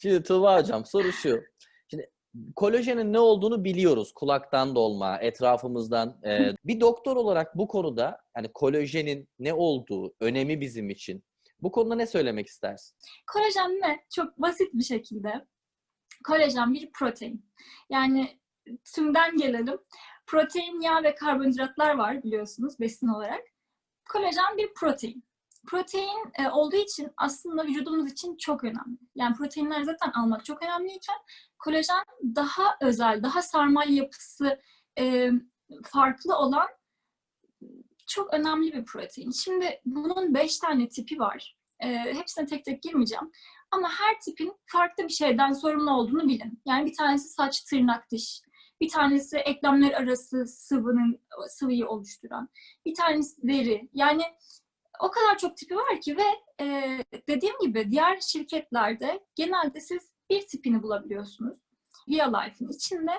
Şimdi Tuğba Hocam soru şu. Şimdi kolajenin ne olduğunu biliyoruz. Kulaktan dolma, etrafımızdan. Bir doktor olarak bu konuda yani kolajenin ne olduğu, önemi bizim için. Bu konuda ne söylemek istersin? Kolajen ne? Çok basit bir şekilde. Kolajen bir protein. Yani tümden gelelim. Protein, yağ ve karbonhidratlar var biliyorsunuz besin olarak. Kolajen bir protein. Protein olduğu için aslında vücudumuz için çok önemli. Yani proteinler zaten almak çok önemliyken kolajen daha özel, daha sarmal yapısı farklı olan çok önemli bir protein. Şimdi bunun 5 tane tipi var. Hepsine tek tek girmeyeceğim. Ama her tipin farklı bir şeyden sorumlu olduğunu bilin. Yani bir tanesi saç, tırnak, diş. Bir tanesi eklemler arası sıvıyı oluşturan. Bir tanesi deri. Yani o kadar çok tipi var ki ve dediğim gibi diğer şirketlerde genelde siz bir tipini bulabiliyorsunuz. Vialife'in içinde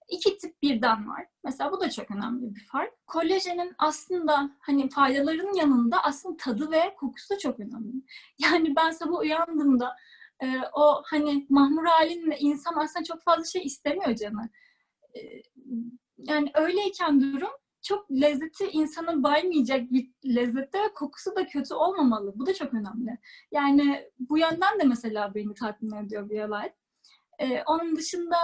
2 tip birden var. Mesela bu da çok önemli bir fark. Kolajenin aslında hani faydaların yanında aslında tadı ve kokusu da çok önemli. Yani ben sabah uyandığımda o hani mahmur halinle insan aslında çok fazla şey istemiyor canı. Yani öyleyken durum çok lezzeti insanı baymayacak bir lezzette ve kokusu da kötü olmamalı. Bu da çok önemli. Yani bu yönden de mesela beni tatmin ediyor Violife. Onun dışında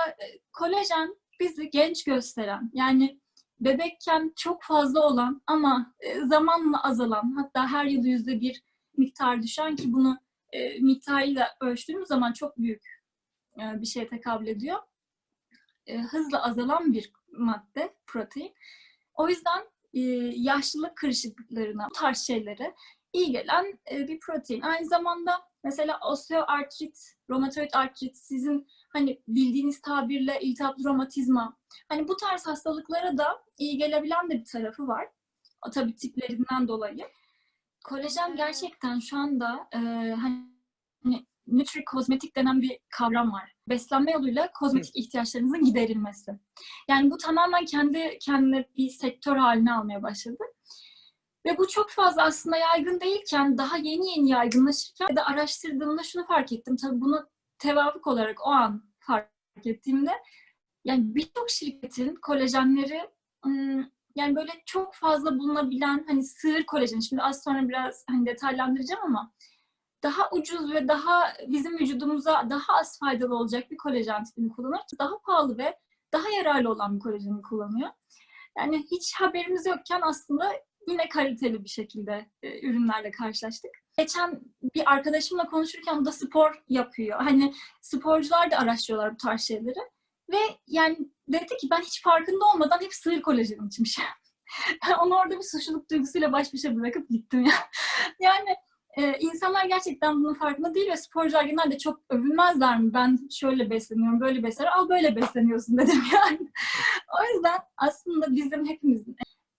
kolajen bizi genç gösteren, yani bebekken çok fazla olan ama zamanla azalan, hatta her yıl %1 miktar düşen ki bunu miktarıyla ölçtüğümüz zaman çok büyük bir şeye tekabül ediyor. Hızla azalan bir madde, protein. O yüzden yaşlılık kırışıklıklarına, bu tarz şeylere iyi gelen bir protein. Aynı zamanda mesela osteoartrit, romatoid artrit, sizin hani bildiğiniz tabirle iltihaplı romatizma, hani bu tarz hastalıklara da iyi gelebilen de bir tarafı var. O tabii tiplerinden dolayı. Kolajen gerçekten şu anda hani nutri-kozmetik denen bir kavram var. Beslenme yoluyla kozmetik ihtiyaçlarınızın giderilmesi. Yani bu tamamen kendi kendine bir sektör haline almaya başladı. Ve bu çok fazla aslında yaygın değilken, daha yeni yeni yaygınlaşırken de araştırdığımda şunu fark ettim. Tabii bunu tevafuk olarak o an fark ettiğimde, yani birçok şirketin kolajenleri yani böyle çok fazla bulunabilen hani sığır kolajeni, şimdi az sonra biraz hani detaylandıracağım ama daha ucuz ve daha bizim vücudumuza daha az faydalı olacak bir kolajen tipini kullanır. Daha pahalı ve daha yararlı olan bir kolajeni kullanıyor. Yani hiç haberimiz yokken aslında yine kaliteli bir şekilde ürünlerle karşılaştık. Geçen bir arkadaşımla konuşurken o da spor yapıyor. Hani sporcular da araştırıyorlar bu tarz şeyleri. Ve yani dedi ki ben hiç farkında olmadan hep sığır kolajeni içmişim. Onu orada bir suçluluk duygusuyla baş başa bırakıp gittim ya. Yani insanlar gerçekten bunun farkında değil ve sporcular genelde çok övünmezler mi? Ben şöyle besleniyorum, böyle besleniyorum. Al böyle besleniyorsun dedim yani. O yüzden aslında bizim hepimizin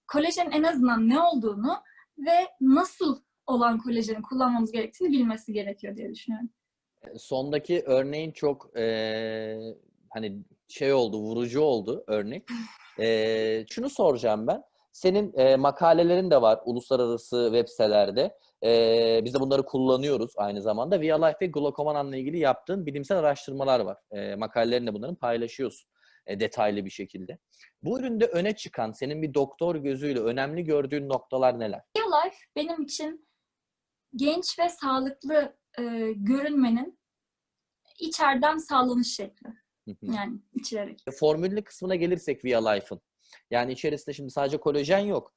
kolajenin en azından ne olduğunu ve nasıl olan kolajeni kullanmamız gerektiğini bilmesi gerekiyor diye düşünüyorum. Sondaki örneğin çok hani şey oldu, vurucu oldu örnek. Şunu soracağım ben. Senin makalelerin de var uluslararası web sitelerde. Biz de bunları kullanıyoruz aynı zamanda. Vialife ve Glucomana'nla ilgili yaptığın bilimsel araştırmalar var. Makalelerini de bunların paylaşıyorsun detaylı bir şekilde. Bu üründe öne çıkan, senin bir doktor gözüyle önemli gördüğün noktalar neler? Vialife benim için genç ve sağlıklı görünmenin içeriden sağlanış şekli. Yani içirerek. Formüllü kısmına gelirsek Vialife'ın. Yani içerisinde şimdi sadece kolajen yok.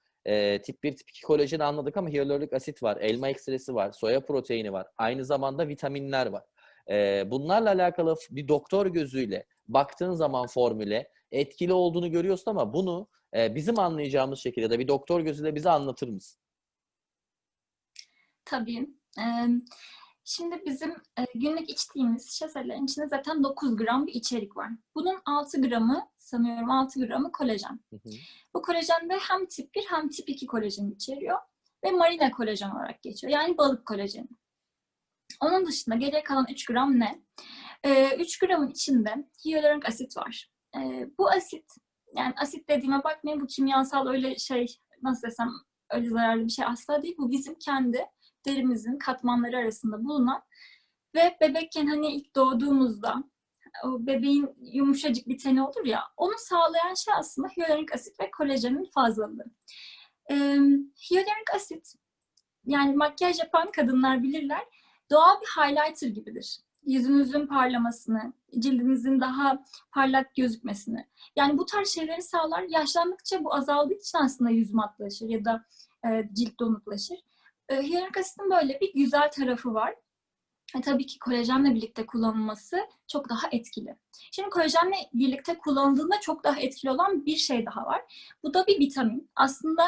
Tip 1, tip 2 kolajeni anladık ama hyaluronik asit var, elma ekstresi var, soya proteini var. Aynı zamanda vitaminler var. Bunlarla alakalı bir doktor gözüyle baktığın zaman formüle etkili olduğunu görüyorsun ama bunu bizim anlayacağımız şekilde de bir doktor gözüyle bize anlatır mısın? Tabii. Şimdi bizim günlük içtiğimiz şişelerin içinde zaten 9 gram bir içerik var. Bunun 6 gramı, sanıyorum 6 gramı kolajen. Hı hı. Bu kolajen de hem tip 1 hem tip 2 kolajen içeriyor. Ve marine kolajen olarak geçiyor. Yani balık kolajeni. Onun dışında geriye kalan 3 gram ne? 3 gramın içinde hyaluronik asit var. Bu asit, yani asit dediğime bakmayın, bu kimyasal öyle şey, nasıl desem, öyle zararlı bir şey asla değil. Bu bizim kendi derimizin katmanları arasında bulunan Ve bebekken hani ilk doğduğumuzda o bebeğin yumuşacık bir teni olur ya, onu sağlayan şey aslında hyaluronik asit ve kolajenin fazlalığı. Hyaluronik asit, yani makyaj yapan kadınlar bilirler, doğal bir highlighter gibidir. Yüzünüzün parlamasını, cildinizin daha parlak gözükmesini. Yani bu tarz şeyleri sağlar. Yaşlandıkça bu azaldığı için aslında yüz matlaşır ya da cilt donuklaşır. Hyaluronik asitin böyle bir güzel tarafı var. Tabii ki kolajenle birlikte kullanılması çok daha etkili. Şimdi kolajenle birlikte kullanıldığında çok daha etkili olan bir şey daha var. Bu da bir vitamin. Aslında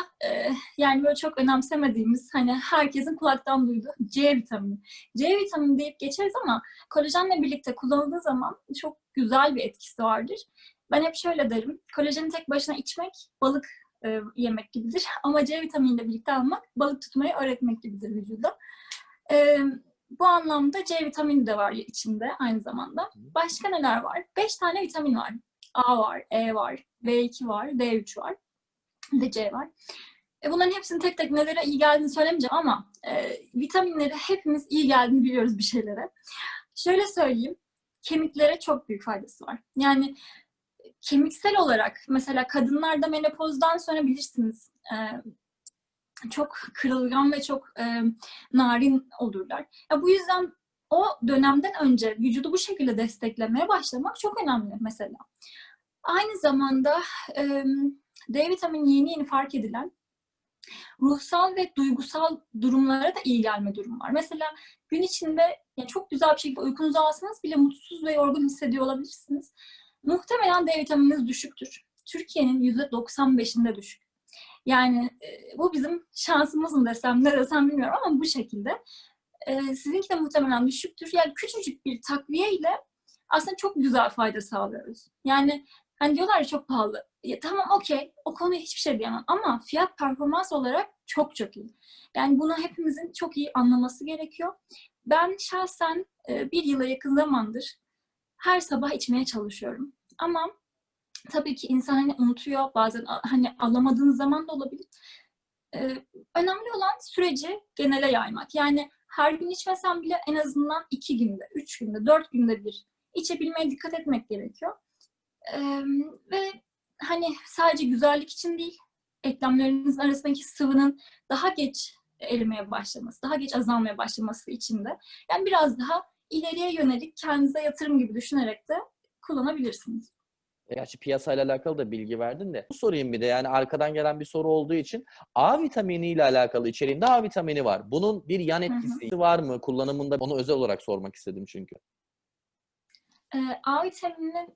yani böyle çok önemsemediğimiz, hani herkesin kulaktan duyduğu C vitamini. C vitamini deyip geçeriz ama kolajenle birlikte kullanıldığı zaman çok güzel bir etkisi vardır. Ben hep şöyle derim, kolajeni tek başına içmek balık yemek gibidir. Ama C vitaminiyle birlikte almak balık tutmayı öğretmek gibidir vücuda. Bu anlamda C vitamini de var içinde aynı zamanda. Başka neler var? 5 tane vitamin var. A var, E var, B2 var, D3 var, ve C var. Bunların hepsinin tek tek nelere iyi geldiğini söylemeyeceğim ama vitaminleri hepimiz iyi geldiğini biliyoruz bir şeylere. Şöyle söyleyeyim, kemiklere çok büyük faydası var. Yani kemiksel olarak mesela kadınlarda menopozdan sonra bilirsiniz çok kırılgan ve çok narin olurlar. Ya bu yüzden o dönemden önce vücudu bu şekilde desteklemeye başlamak çok önemli mesela. Aynı zamanda D vitamini yeni fark edilen ruhsal ve duygusal durumlara da iyi gelme durumu var. Mesela gün içinde yani çok güzel bir şekilde uykunuzu alsanız bile mutsuz ve yorgun hissediyor olabilirsiniz. Muhtemelen D vitamininiz düşüktür. Türkiye'nin %95'inde düşük. Yani bu bizim şansımız mı desem, ne desem bilmiyorum ama bu şekilde. Sizinki de muhtemelen düşüktür. Yani küçücük bir takviye ile aslında çok güzel fayda sağlıyoruz. Yani hani diyorlar ya çok pahalı. Ya, tamam okey, o konuya hiçbir şey diyemem ama fiyat performans olarak çok çok iyi. Yani bunu hepimizin çok iyi anlaması gerekiyor. Ben şahsen bir yıla yakın zamandır her sabah içmeye çalışıyorum. Ama tabii ki insan hani unutuyor, bazen hani alamadığınız zaman da olabilir. Önemli olan süreci genele yaymak. Yani her gün içmesem bile en azından 2 günde, 3 günde, 4 günde bir içebilmeye dikkat etmek gerekiyor. Ve hani sadece güzellik için değil, eklemlerinizin arasındaki sıvının daha geç erimeye başlaması, daha geç azalmaya başlaması için de yani biraz daha ileriye yönelik kendinize yatırım gibi düşünerek de kullanabilirsiniz. Gerçi piyasayla alakalı da bilgi verdin de. Sorayım bir de, yani arkadan gelen bir soru olduğu için. A vitamini ile alakalı, içeriğinde A vitamini var. Bunun bir yan etkisi var mı? Kullanımında onu özel olarak sormak istedim çünkü. A vitamininin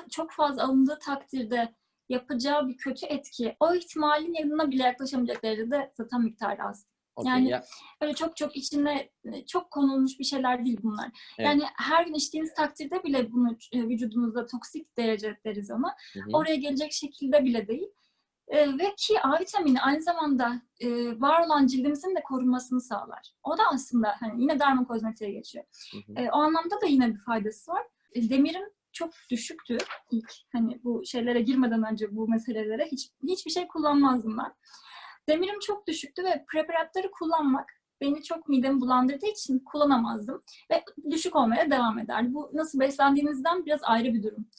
çok fazla alındığı takdirde yapacağı bir kötü etki, o ihtimalin yanına bile yaklaşamayacak derecede zaten miktarı az. Okay, Yani ya. öyle çok içine çok konulmuş bir şeyler değil bunlar. Evet. Yani her gün içtiğiniz takdirde bile bunu vücudunuzda toksik derece deriz ona. Hı-hı. Oraya gelecek şekilde bile değil. Ve ki A vitamini aynı zamanda var olan cildimizin de korunmasını sağlar. O da aslında hani yine dermokozmetiğe geçiyor. O anlamda da yine bir faydası var. Demirim çok düşüktü ilk, hani bu şeylere girmeden önce, bu meselelere hiçbir şey kullanmazdım ben. Demirim çok düşüktü ve preparatları kullanmak beni çok midemi bulandırdığı için kullanamazdım ve düşük olmaya devam ederdi. Bu nasıl beslendiğinizden biraz ayrı bir durum.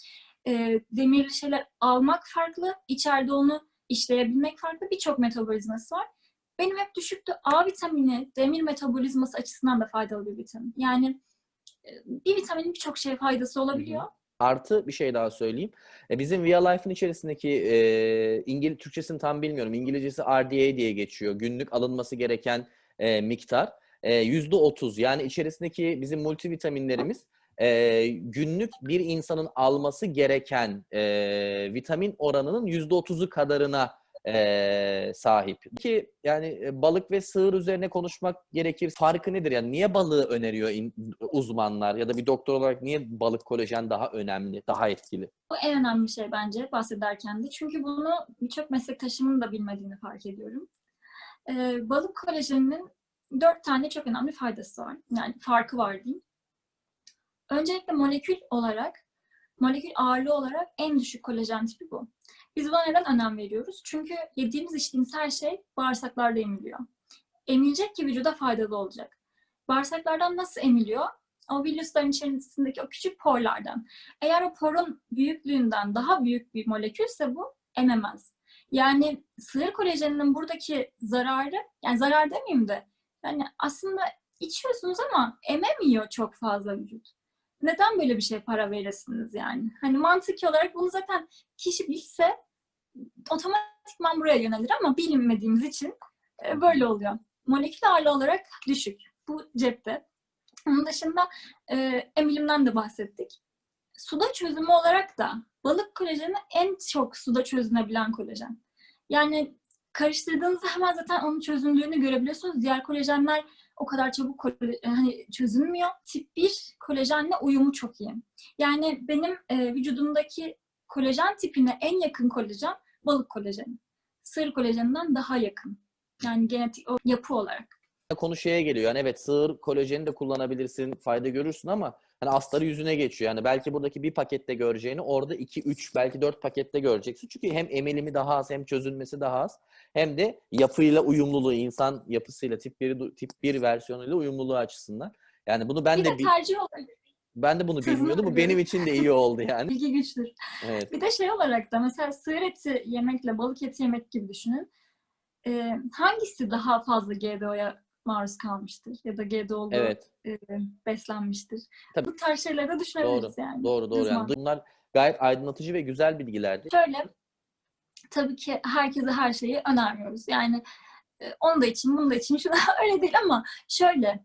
Demirli şeyler almak farklı, içeride onu işleyebilmek farklı, birçok metabolizması var. Benim hep düşüktü. A vitamini demir metabolizması açısından da faydalı bir vitamin. Yani bir vitaminin birçok şeye faydası olabiliyor. Artı bir şey daha söyleyeyim. Bizim Via Life'ın içerisindeki Türkçesini tam bilmiyorum. İngilizcesi RDA diye geçiyor. Günlük alınması gereken miktar. %30. Yani içerisindeki bizim multivitaminlerimiz günlük bir insanın alması gereken vitamin oranının %30'u kadarına sahip. Ki yani balık ve sığır üzerine konuşmak gerekir. Farkı nedir? Yani niye balığı öneriyor uzmanlar ya da bir doktor olarak niye balık kolajen daha önemli, daha etkili? Bu en önemli şey bence bahsederken de. Çünkü bunu birçok meslektaşımın da bilmediğini fark ediyorum. Balık kolajeninin 4 tane çok önemli faydası var. Yani farkı var diyeyim. Öncelikle molekül ağırlığı olarak en düşük kolajen tipi bu. Biz buna neden önem veriyoruz? Çünkü yediğimiz içtiğimiz her şey bağırsaklarda emiliyor. Emilecek ki vücuda faydalı olacak. bağırsaklardan nasıl emiliyor? O vilüslerin içerisindeki o küçük porlardan. Eğer o porun büyüklüğünden daha büyük bir molekülse bu ememez. Yani sığır kolajeninin buradaki zararı, yani zarar demeyeyim de, yani aslında içiyorsunuz ama ememiyor çok fazla vücut. Neden böyle bir şeye para verirsiniz yani? Hani mantıki olarak bunu zaten kişi bilse otomatikman buraya yönelir ama bilinmediğimiz için böyle oluyor. Molekül ağırlığı olarak düşük. Bu cepte. Onun dışında emilimden de bahsettik. Suda çözümü olarak da balık kolajeni en çok suda çözünebilen kolajen. Yani karıştırdığınızda hemen zaten onun çözündüğünü görebiliyorsunuz. Diğer kolajenler o kadar çabuk hani çözünmüyor. Tip 1 kolajenle uyumu çok iyi. Yani benim vücudumdaki kolajen tipine en yakın kolajen balık kolajeni. Sığır kolajeninden daha yakın. Yani genetik o yapı olarak. Konu şeye geliyor. Yani evet, sığır kolajeni de kullanabilirsin, fayda görürsün ama hani astarı yüzüne geçiyor. Yani belki buradaki bir pakette göreceğini orada 2, 3, belki 4 pakette göreceksin. Çünkü hem emilimi daha az, hem çözünmesi daha az, hem de yapıyla uyumluluğu, insan yapısıyla tip 1 versiyonuyla uyumluluğu açısından. Yani bunu Bir de tercih olarak ben de bunu sözünü bilmiyordum. Bu benim bölüyorum. için de iyi oldu yani. Bilgi güçtür. Evet. Bir de şey olarak da mesela sığır eti yemekle balık eti yemek gibi düşünün. Hangisi daha fazla GDO'ya maruz kalmıştır ya da GDO'lu Evet. beslenmiştir? Tabii. Bu tarz şeyleri de düşünebiliriz Doğru. yani. Doğru. Yani bunlar gayet aydınlatıcı ve güzel bilgilerdi. Şöyle, tabii ki herkese her şeyi önermiyoruz. Yani onu da için, bunu da için, şunu öyle değil ama şöyle,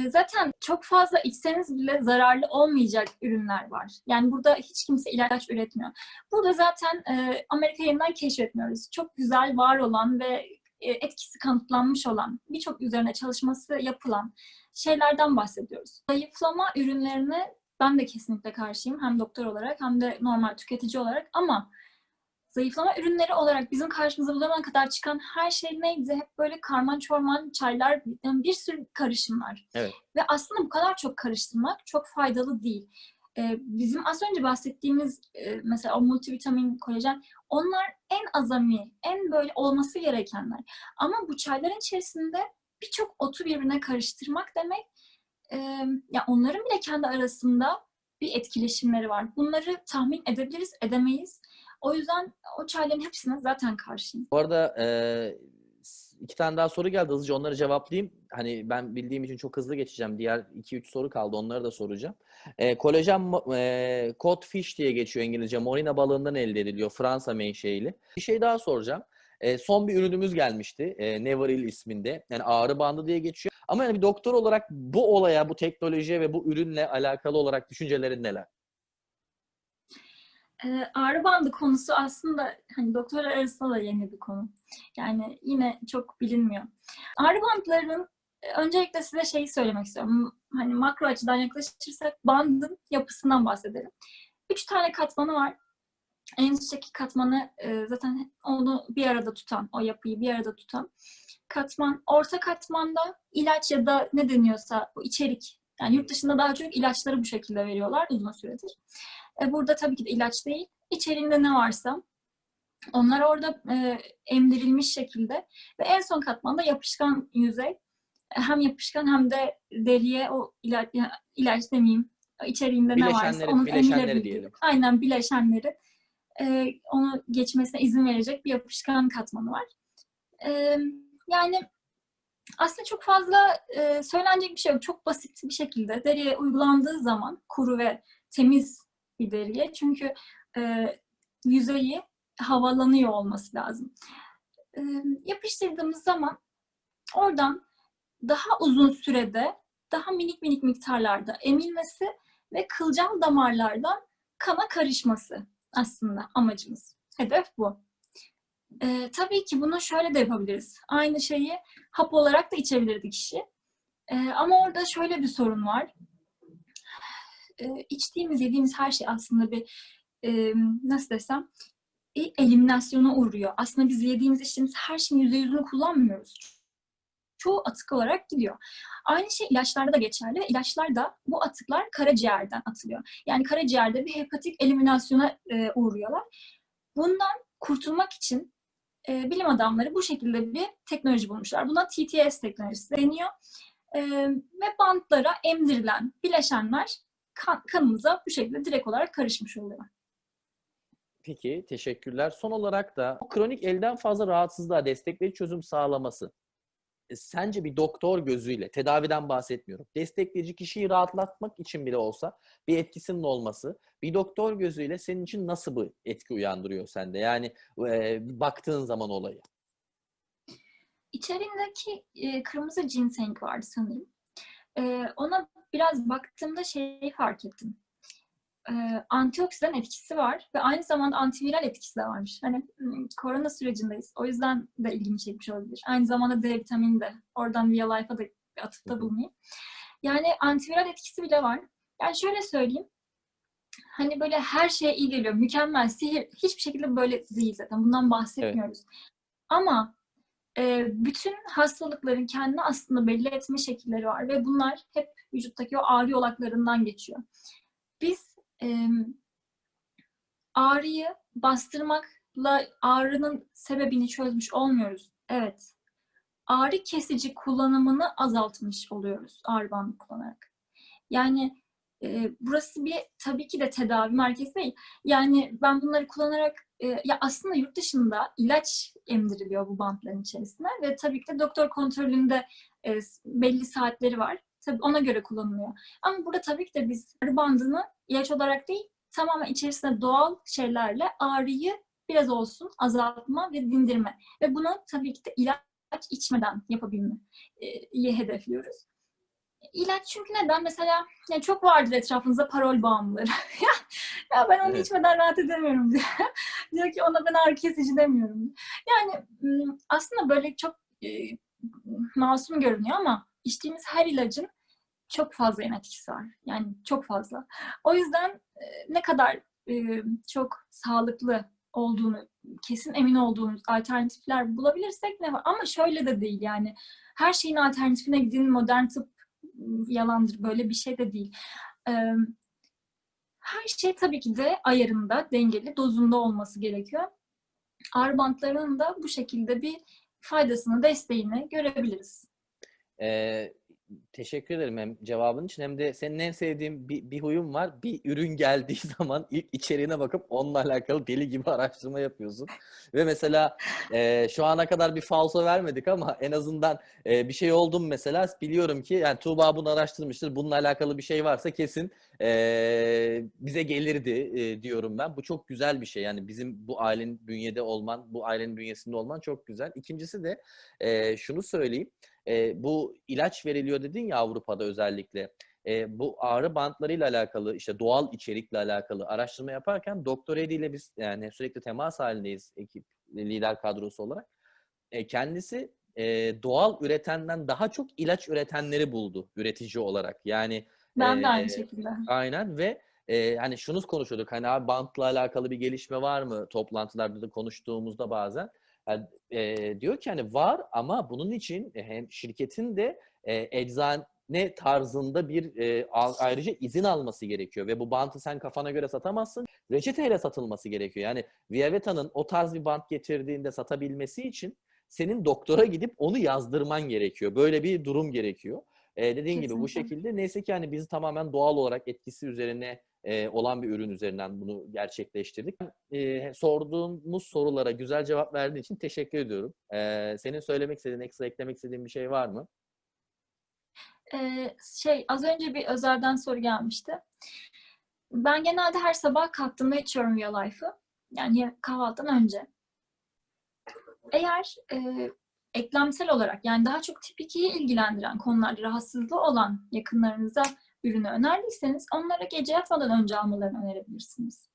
zaten çok fazla içseniz bile zararlı olmayacak ürünler var. Yani burada hiç kimse ilaç üretmiyor. Burada zaten Amerika yeniden keşfetmiyoruz. Çok güzel var olan ve etkisi kanıtlanmış olan, birçok üzerine çalışması yapılan şeylerden bahsediyoruz. Zayıflama ürünlerine ben de kesinlikle karşıyım. Hem doktor olarak hem de normal tüketici olarak ama zayıflama ürünleri olarak bizim karşımıza bu zamana kadar çıkan her şey neydi? Hep böyle karman çorman çaylar, yani bir sürü karışım var. Evet. Ve aslında bu kadar çok karıştırmak çok faydalı değil. Bizim az önce bahsettiğimiz mesela o multivitamin, kolajen, onlar en azami, en böyle olması gerekenler. Ama bu çayların içerisinde birçok otu birbirine karıştırmak demek, ya onların bile kendi arasında bir etkileşimleri var. Bunları tahmin edebiliriz, edemeyiz. O yüzden o çayların hepsine zaten karşıyım. Bu arada 2 tane daha soru geldi. Hızlıca onları cevaplayayım. Hani ben bildiğim için çok hızlı geçeceğim. Diğer 2-3 soru kaldı. Onları da soracağım. Kolajen codfish diye geçiyor İngilizce. Morina balığından elde ediliyor. Fransa menşeili. Bir şey daha soracağım. Son bir ürünümüz gelmişti. Neveril isminde. Yani ağrı bandı diye geçiyor. Ama yani bir doktor olarak bu olaya, bu teknolojiye ve bu ürünle alakalı olarak düşüncelerin neler? Ağrı bandı konusu aslında hani doktorlar arasında da yeni bir konu. Yani yine çok bilinmiyor. Ağrı bandlarının öncelikle size şeyi söylemek istiyorum. Hani makro açıdan yaklaşırsak bandın yapısından bahsedelim. 3 tane katmanı var. En üstteki katmanı zaten onu bir arada tutan, o yapıyı bir arada tutan katman. Orta katmanda ilaç ya da ne deniyorsa bu içerik. Yani yurt dışında daha çok ilaçları bu şekilde veriyorlar uzun süredir. Burada tabii ki de ilaç değil. İçeriğinde ne varsa onlar orada emdirilmiş şekilde ve en son katmanda yapışkan yüzey. Hem yapışkan hem de deriye o ilaç demeyeyim, içeriğinde ne varsa onun Bileşenleri emilebildiği, diyelim. aynen bileşenleri onu geçmesine izin verecek bir yapışkan katmanı var. Yani aslında çok fazla söylenecek bir şey yok. Çok basit bir şekilde deriye uygulandığı zaman kuru ve temiz bir deriye. Çünkü yüzeyi havalanıyor olması lazım. Yapıştırdığımız zaman oradan daha uzun sürede, daha minik minik miktarlarda emilmesi ve kılcal damarlardan kana karışması aslında amacımız. Hedef bu. Tabii ki bunu şöyle de yapabiliriz. Aynı şeyi hap olarak da içebilirdi kişi. Ama orada şöyle bir sorun var. İçtiğimiz, yediğimiz her şey aslında bir nasıl desem eliminasyona uğruyor. Aslında biz yediğimiz, içtiğimiz her şeyin %100'ünü kullanmıyoruz. Çoğu atık olarak gidiyor. Aynı şey ilaçlarda da geçerli ve ilaçlar bu atıklar karaciğerden atılıyor. Yani karaciğerde bir hepatik eliminasyona uğruyorlar. Bundan kurtulmak için bilim adamları bu şekilde bir teknoloji bulmuşlar. Buna TTS teknolojisi deniyor. Ve bantlara emdirilen bileşenler kanımıza bu şekilde direkt olarak karışmış oluyor. Peki, teşekkürler. Son olarak da kronik elden fazla rahatsızlığa destekleyici çözüm sağlaması. Sence bir doktor gözüyle, tedaviden bahsetmiyorum, destekleyici kişiyi rahatlatmak için bile olsa bir etkisinin olması, bir doktor gözüyle senin için nasıl bir etki uyandırıyor sende? Yani baktığın zaman olaya. İçerindeki kırmızı ginseng vardı sanırım. Ona biraz baktığımda şeyi fark ettim. Antioksidan etkisi var ve aynı zamanda antiviral etkisi de varmış. Hani korona sürecindeyiz. O yüzden de ilgimi çekmiş olabilir. Aynı zamanda D vitamini de. Oradan Via Life'a da bir atıfta bulunayım. Yani antiviral etkisi bile var. Yani şöyle söyleyeyim. Hani böyle her şeye iyi geliyor. Mükemmel, sihir. Hiçbir şekilde böyle değil zaten. Bundan bahsetmiyoruz. Evet. Ama bütün hastalıkların kendini aslında belli etme şekilleri var ve bunlar hep vücuttaki o ağrı yolaklarından geçiyor. Biz ağrıyı bastırmakla ağrının sebebini çözmüş olmuyoruz. Evet. Ağrı kesici kullanımını azaltmış oluyoruz ağrı bandı kullanarak. Yani burası bir tabii ki de tedavi merkezi değil. Yani ben bunları kullanarak ya aslında yurt dışında ilaç emdiriliyor bu bantların içerisine ve tabii ki de doktor kontrolünde belli saatleri var. Tabii ona göre kullanılıyor. Ama burada tabii ki de biz ağrı bandını ilaç olarak değil, tamamen içerisinde doğal şeylerle ağrıyı biraz olsun azaltma ve dindirme. Ve bunu tabii ki de ilaç içmeden yapabilmeyi hedefliyoruz. İlaç çünkü neden? Mesela yani çok vardır etrafınızda parol bağımlıları. Ya ben onu içmeden rahat edemiyorum diyor. Diyor ki ona ben ağrı kesici demiyorum. Yani aslında böyle çok masum görünüyor ama içtiğimiz her ilacın çok fazla yan etkisi var. Yani çok fazla. O yüzden ne kadar çok sağlıklı olduğunu, kesin emin olduğumuz alternatifler bulabilirsek ne var? Ama şöyle de değil yani. Her şeyin alternatifine gidin, modern tıp yalandır. Böyle bir şey de değil. Her şey tabii ki de ayarında, dengeli, dozunda olması gerekiyor. Ağrı bantlarının da bu şekilde bir faydasını, desteğini görebiliriz. Teşekkür ederim hem cevabın için hem de senin en sevdiğin bir huyun var. Bir ürün geldiği zaman ilk içeriğine bakıp onunla alakalı deli gibi araştırma yapıyorsun. Ve mesela şu ana kadar bir falso vermedik ama en azından bir şey oldu mu mesela biliyorum ki yani Tuğba bunu araştırmıştır. Bununla alakalı bir şey varsa kesin bize gelirdi diyorum ben. Bu çok güzel bir şey. Yani bizim bu ailenin bünyede olman, bu ailenin bünyesinde olman çok güzel. İkincisi de şunu söyleyeyim. Bu ilaç veriliyor dedin ya Avrupa'da özellikle. Bu ağrı bantlarıyla alakalı işte doğal içerikle alakalı araştırma yaparken Doktor Edi ile biz yani sürekli temas halindeyiz ekip lider kadrosu olarak. Kendisi doğal üretenden daha çok ilaç üretenleri buldu üretici olarak. Yani ben de aynı şekilde. aynen ve hani şunu konuşuyorduk hani abi bantla alakalı bir gelişme var mı toplantılarda da konuştuğumuzda bazen. Yani, diyor ki hani var ama bunun için hem şirketin de eczane tarzında bir ayrıca izin alması gerekiyor ve bu bantı sen kafana göre satamazsın. Reçeteyle satılması gerekiyor. Yani Viaveta'nın o tarz bir bant getirdiğinde satabilmesi için senin doktora gidip onu yazdırman gerekiyor. Böyle bir durum gerekiyor. Dediğin Kesinlikle. gibi bu şekilde neyse ki hani biz tamamen doğal olarak etkisi üzerine olan bir ürün üzerinden bunu gerçekleştirdik. Sorduğumuz sorulara güzel cevap verdiğin için teşekkür ediyorum. Senin söylemek istediğin, ekstra eklemek istediğin bir şey var mı? Az önce bir Özer'den soru gelmişti. Ben genelde her sabah kalktığımda içiyorum Via Life'ı. Yani kahvaltıdan önce. Eğer eklemsel olarak yani daha çok tip 2'yi ilgilendiren konularda rahatsızlığı olan yakınlarınıza ürünü önerdiyseniz onlara gece yatmadan önce almalarını önerebilirsiniz.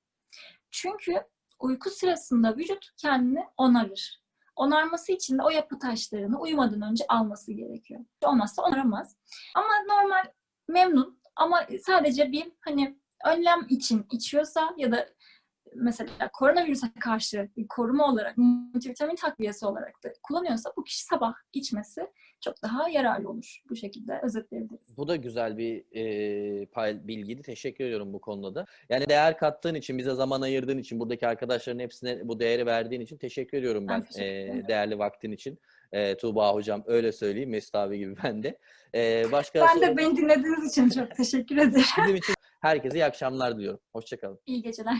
Çünkü uyku sırasında vücut kendini onarır. Onarması için de o yapı taşlarını uyumadan önce alması gerekiyor. Olmazsa onaramaz. Ama normal memnun ama sadece bir hani önlem için içiyorsa ya da mesela koronavirüse karşı bir koruma olarak multivitamin takviyesi olarak da kullanıyorsa bu kişi sabah içmesi çok daha yararlı olur. Bu şekilde özetleyebiliriz. Bu da güzel bir bilgiydi. Teşekkür ediyorum bu konuda da. Yani değer kattığın için, bize zaman ayırdığın için, buradaki arkadaşların hepsine bu değeri verdiğin için teşekkür ediyorum Ben ben. teşekkür ederim. Değerli vaktin için. Tuğba Hocam öyle söyleyeyim. Mesut abi gibi ben de. Başka Ben de beni dinlediğiniz için çok teşekkür ederim. Bizim için herkese iyi akşamlar diliyorum. Hoşça kalın. İyi geceler.